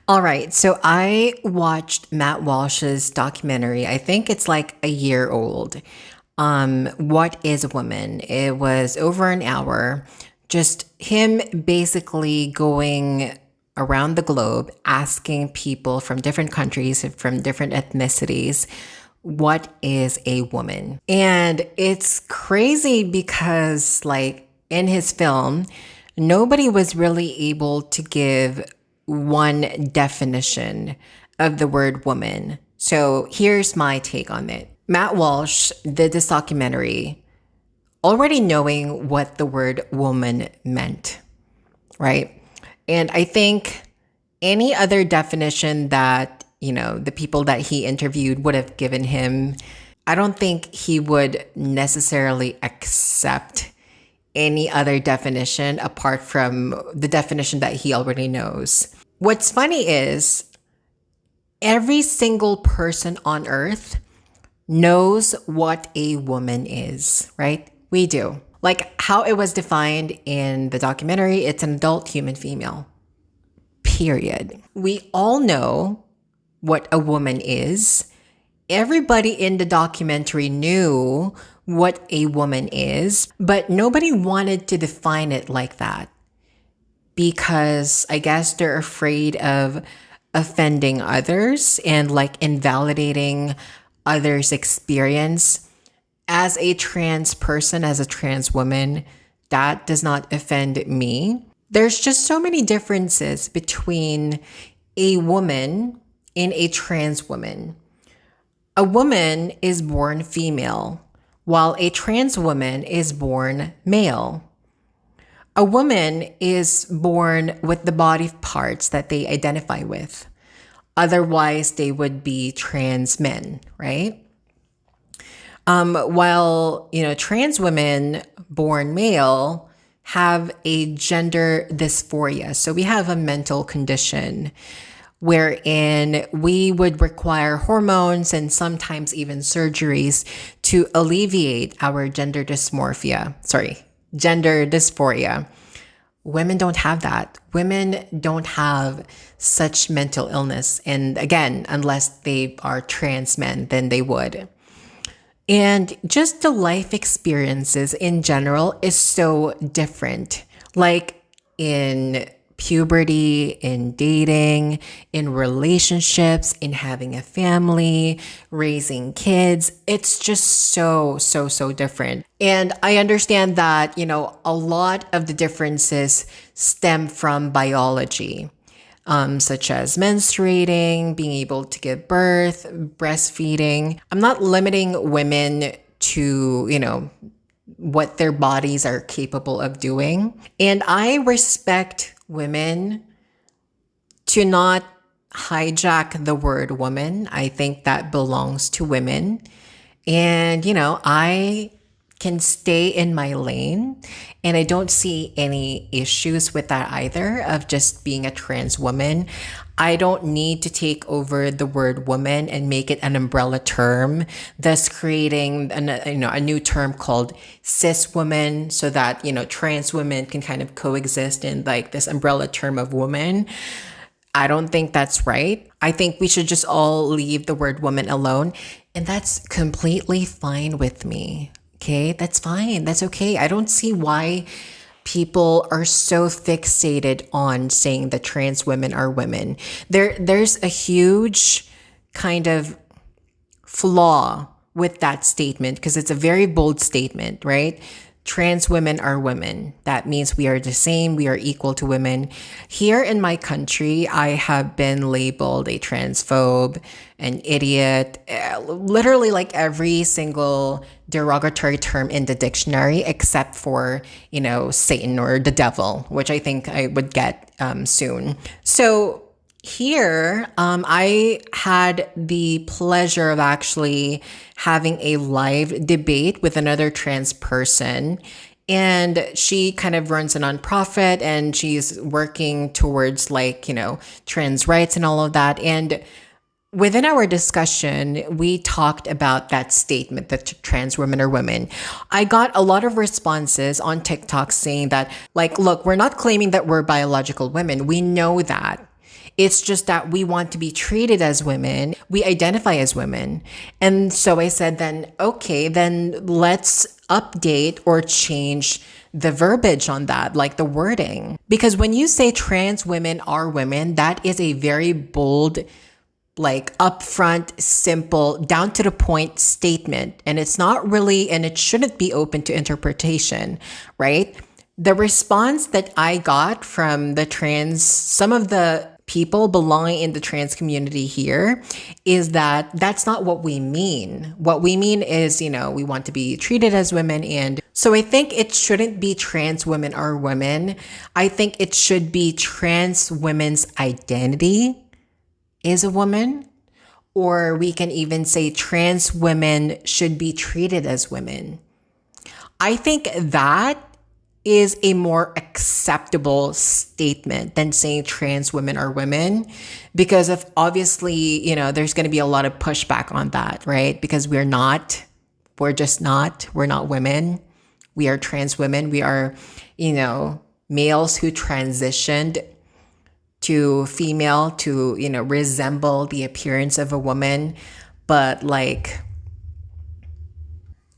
All right, so I watched Matt Walsh's documentary. I think it's like a year old. What is a Woman? It was over an hour. Just him basically going around the globe asking people from different countries, from different ethnicities, what is a woman? And it's crazy because, like, in his film, nobody was really able to give one definition of the word woman. So here's my take on it. Matt Walsh did this documentary already knowing what the word woman meant, right? And I think any other definition that, the people that he interviewed would have given him, I don't think he would necessarily accept any other definition apart from the definition that he already knows. What's funny is every single person on earth knows what a woman is, right? We do. Like how it was defined in the documentary, it's an adult human female. Period. We all know what a woman is. Everybody in the documentary knew what a woman is, but nobody wanted to define it like that because I guess they're afraid of offending others and like invalidating others' experience. As a trans person, as a trans woman, that does not offend me. There's just so many differences between a woman and a trans woman. A woman is born female, while a trans woman is born male. A woman is born with the body parts that they identify with. Otherwise, they would be trans men, right? While, trans women born male have a gender dysphoria. So we have a mental condition wherein we would require hormones and sometimes even surgeries to alleviate our gender dysphoria. Women don't have that. Women don't have such mental illness. And again, unless they are trans men, then they would. And just the life experiences in general is so different. Like in puberty, in dating, in relationships, in having a family, raising kids. It's just so different. And I understand that, a lot of the differences stem from biology. Such as menstruating, being able to give birth, breastfeeding. I'm not limiting women to, what their bodies are capable of doing. And I respect women to not hijack the word woman. I think that belongs to women. And, I can stay in my lane. And I don't see any issues with that either, of just being a trans woman. I don't need to take over the word woman and make it an umbrella term, thus creating a new term called cis woman so that, trans women can kind of coexist in like this umbrella term of woman. I don't think that's right. I think we should just all leave the word woman alone. And that's completely fine with me. Okay, that's fine. That's okay. I don't see why people are so fixated on saying that trans women are women. There's a huge kind of flaw with that statement because it's a very bold statement, right? Trans women are women. That means we are the same. We are equal to women. Here in my country, I have been labeled a transphobe, an idiot, literally like every single derogatory term in the dictionary, except for, Satan or the devil, which I think I would get soon. So here, I had the pleasure of actually having a live debate with another trans person. And she kind of runs a nonprofit and she's working towards trans rights and all of that. And within our discussion, we talked about that statement that trans women are women. I got a lot of responses on TikTok saying that, look, we're not claiming that we're biological women. We know that. It's just that we want to be treated as women. We identify as women. And so I said, then, okay, then let's update or change the verbiage on that, like the wording. Because when you say trans women are women, that is a very bold, like upfront, simple, down to the point statement. And it's not really, and it shouldn't be open to interpretation, right? The response that I got from some of the people belonging in the trans community here is that that's not what we mean. What we mean is, we want to be treated as women. And so I think it shouldn't be trans women are women. I think it should be trans women's identity is a woman, or we can even say trans women should be treated as women. I think that is a more acceptable statement than saying trans women are women, because of obviously, there's going to be a lot of pushback on that, right? Because we're not women. We are trans women. We are, males who transitioned to female to, resemble the appearance of a woman. But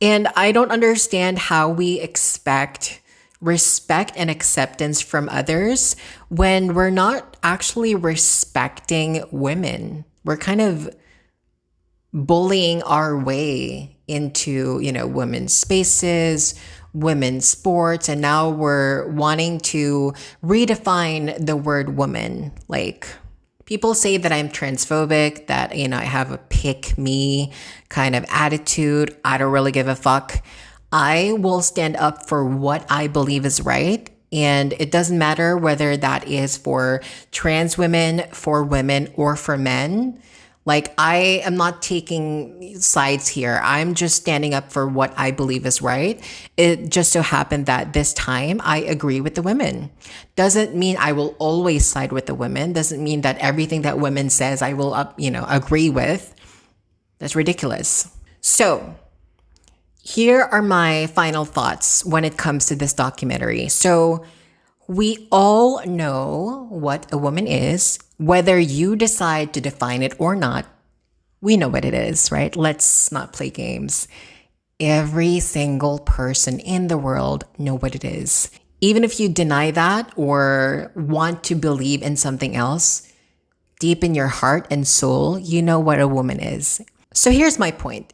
and I don't understand how we expect respect and acceptance from others when we're not actually respecting women. We're kind of bullying our way into, women's spaces, women's sports, and now we're wanting to redefine the word woman. Like, people say that I'm transphobic, that, I have a pick me kind of attitude. I don't really give a fuck. I will stand up for what I believe is right. And it doesn't matter whether that is for trans women, for women, or for men. Like, I am not taking sides here. I'm just standing up for what I believe is right. It just so happened that this time I agree with the women. Doesn't mean I will always side with the women. Doesn't mean that everything that women says I will, agree with. That's ridiculous. So here are my final thoughts when it comes to this documentary. So we all know what a woman is. Whether you decide to define it or not, we know what it is, right? Let's not play games. Every single person in the world know what it is. Even if you deny that or want to believe in something else, deep in your heart and soul, you know what a woman is. So here's my point.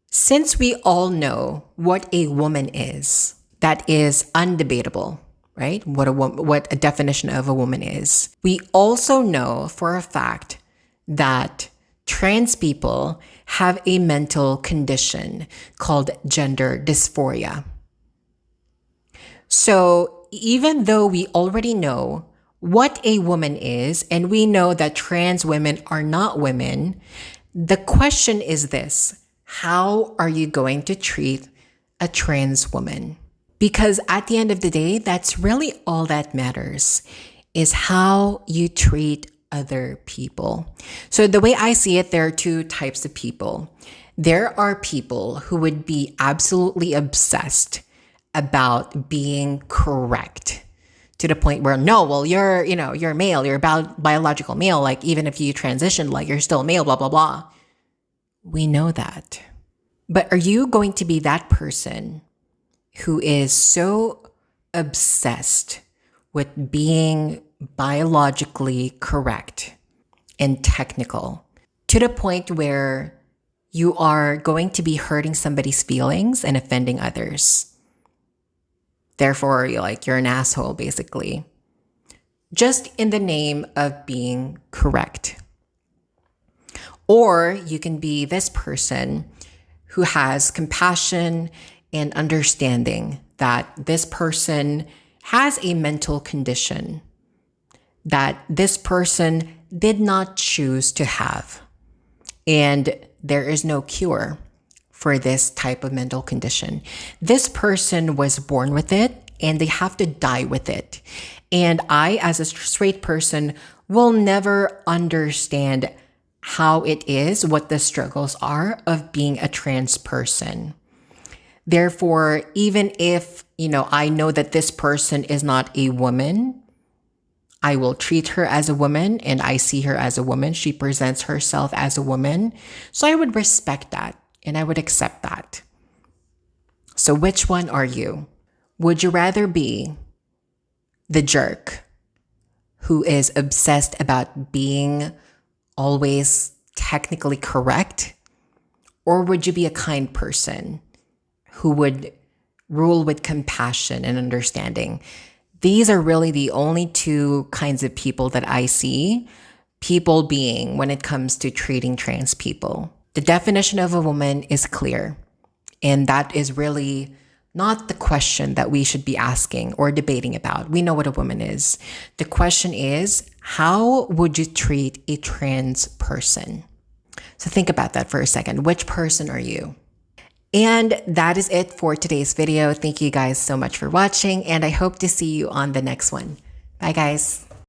Since we all know what a woman is, that is undebatable, right? What a definition of a woman is. We also know for a fact that trans people have a mental condition called gender dysphoria. So even though we already know what a woman is, and we know that trans women are not women, the question is this: how are you going to treat a trans woman? Because at the end of the day, that's really all that matters, is how you treat other people. So the way I see it, there are two types of people. There are people who would be absolutely obsessed about being correct to the point where, no, well, you're male, you're biological male. Like, even if you transitioned, like, you're still male, blah, blah, blah. We know that. But are you going to be that person who is so obsessed with being biologically correct and technical to the point where you are going to be hurting somebody's feelings and offending others? Therefore, you're an asshole, basically, just in the name of being correct. Or you can be this person who has compassion and understanding that this person has a mental condition that this person did not choose to have. And there is no cure for this type of mental condition. This person was born with it and they have to die with it. And I, as a straight person, will never understand how it is, what the struggles are of being a trans person. Therefore, even if, I know that this person is not a woman, I will treat her as a woman and I see her as a woman. She presents herself as a woman. So I would respect that and I would accept that. So which one are you? Would you rather be the jerk who is obsessed about being always technically correct? Or would you be a kind person who would rule with compassion and understanding? These are really the only two kinds of people that I see people being when it comes to treating trans people. The definition of a woman is clear, and that is really not the question that we should be asking or debating about. We know what a woman is. The question is, how would you treat a trans person? So think about that for a second. Which person are you? And that is it for today's video. Thank you guys so much for watching, and I hope to see you on the next one. Bye, guys.